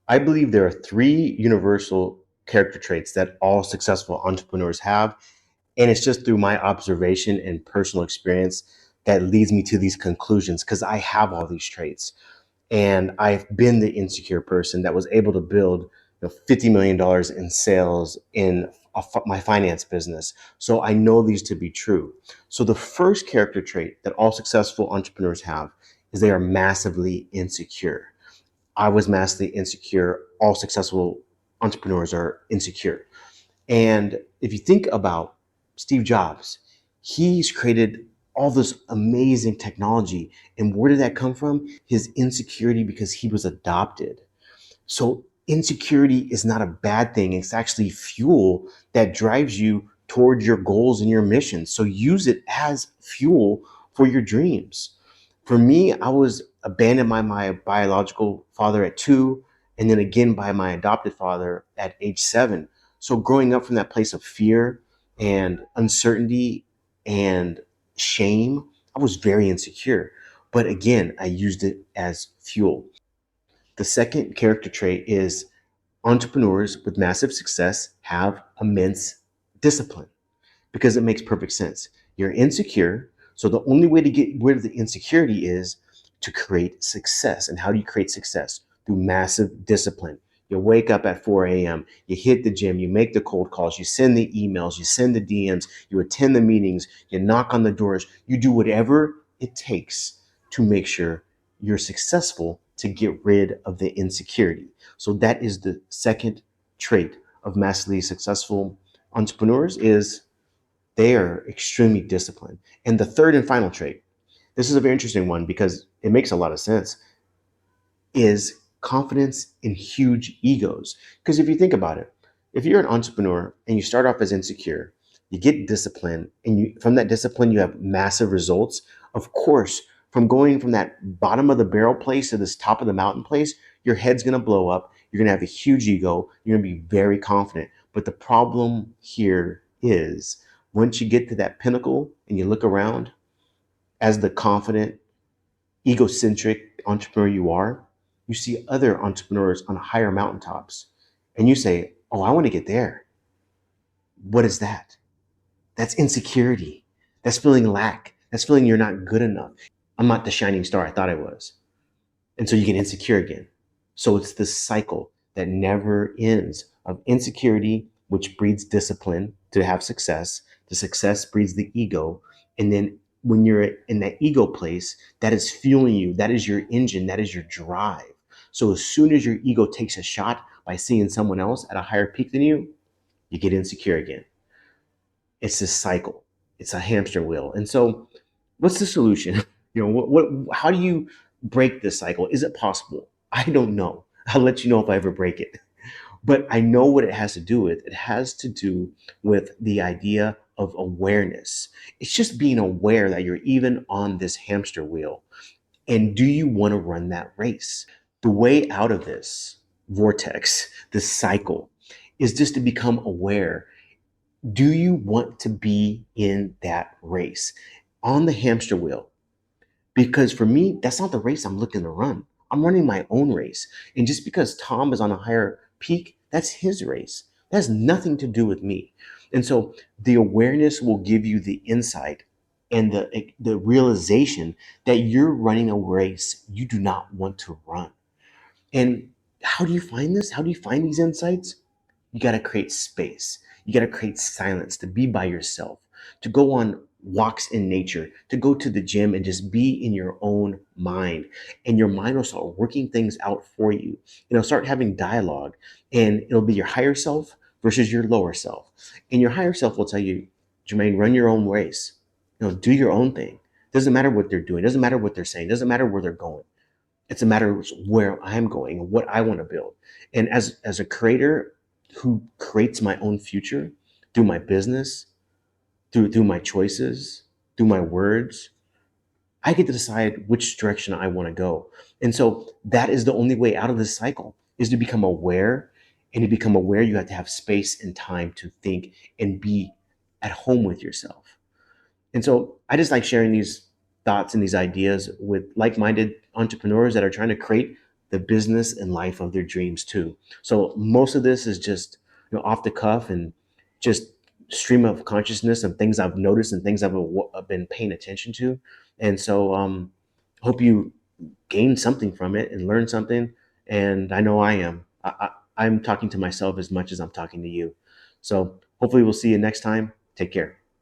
I believe there are three universal character traits that all successful entrepreneurs have. And it's just through my observation and personal experience that leads me to these conclusions because I have all these traits. And I've been the insecure person that was able to build $50 million in sales in my finance business. So I know these to be true. So the first character trait that all successful entrepreneurs have is they are massively insecure. I was massively insecure. All successful entrepreneurs are insecure. And if you think about Steve Jobs, he's created all this amazing technology. And where did that come from? His insecurity because he was adopted. So insecurity is not a bad thing. It's actually fuel that drives you towards your goals and your missions. So use it as fuel for your dreams. For me, I was abandoned by my biological father at 2, and then again by my adopted father at age 7. So growing up from that place of fear and uncertainty and shame, I was very insecure. But again, I used it as fuel. The second character trait is entrepreneurs with massive success have immense discipline because it makes perfect sense. You're insecure. So the only way to get rid of the insecurity is to create success. And how do you create success? Through massive discipline. You wake up at 4 a.m., you hit the gym, you make the cold calls, you send the emails, you send the DMs, you attend the meetings, you knock on the doors, you do whatever it takes to make sure you're successful to get rid of the insecurity. So that is the second trait of massively successful entrepreneurs is they are extremely disciplined. And the third and final trait, this is a very interesting one because it makes a lot of sense, is confidence in huge egos. Because if you think about it, if you're an entrepreneur and you start off as insecure, you get discipline, and from that discipline you have massive results. Of course, from going from that bottom of the barrel place to this top of the mountain place, your head's going to blow up. You're going to have a huge ego. You're going to be very confident. But the problem here is once you get to that pinnacle and you look around as the confident, egocentric entrepreneur you are, you see other entrepreneurs on higher mountaintops and you say, oh, I want to get there. What is that? That's insecurity. That's feeling lack. That's feeling you're not good enough. I'm not the shining star I thought I was. And so you get insecure again. So it's this cycle that never ends of insecurity, which breeds discipline to have success. The success breeds the ego. And then when you're in that ego place, that is fueling you. That is your engine. That is your drive. So as soon as your ego takes a shot by seeing someone else at a higher peak than you get insecure again. It's this cycle. It's a hamster wheel. And so what's the solution? How do you break this cycle? Is it possible? I don't know. I'll let you know if I ever break it. But I know what it has to do with. It has to do with the idea of awareness. It's just being aware that you're even on this hamster wheel. And do you want to run that race? The way out of this vortex, this cycle, is just to become aware. Do you want to be in that race on the hamster wheel? Because for me, that's not the race I'm looking to run. I'm running my own race. And just because Tom is on a higher peak, that's his race. That has nothing to do with me. And so the awareness will give you the insight and the realization that you're running a race you do not want to run. And how do you find this? How do you find these insights? You got to create space. You got to create silence to be by yourself, to go on walks in nature, to go to the gym and just be in your own mind. And your mind will start working things out for you. It'll start having dialogue, and it'll be your higher self versus your lower self. And your higher self will tell you, Jermaine, run your own race. Do your own thing. Doesn't matter what they're doing. Doesn't matter what they're saying. Doesn't matter where they're going. It's a matter of where I'm going and what I want to build. And as a creator who creates my own future through my business, through my choices, through my words, I get to decide which direction I want to go. And so that is the only way out of this cycle is to become aware. And to become aware, you have to have space and time to think and be at home with yourself. And so I just like sharing these thoughts and these ideas with like-minded entrepreneurs that are trying to create the business and life of their dreams too. So most of this is just, off the cuff and just stream of consciousness of things I've noticed and things I've been paying attention to. And so hope you gain something from it and learn something. And I know I am. I'm talking to myself as much as I'm talking to you. So hopefully we'll see you next time. Take care.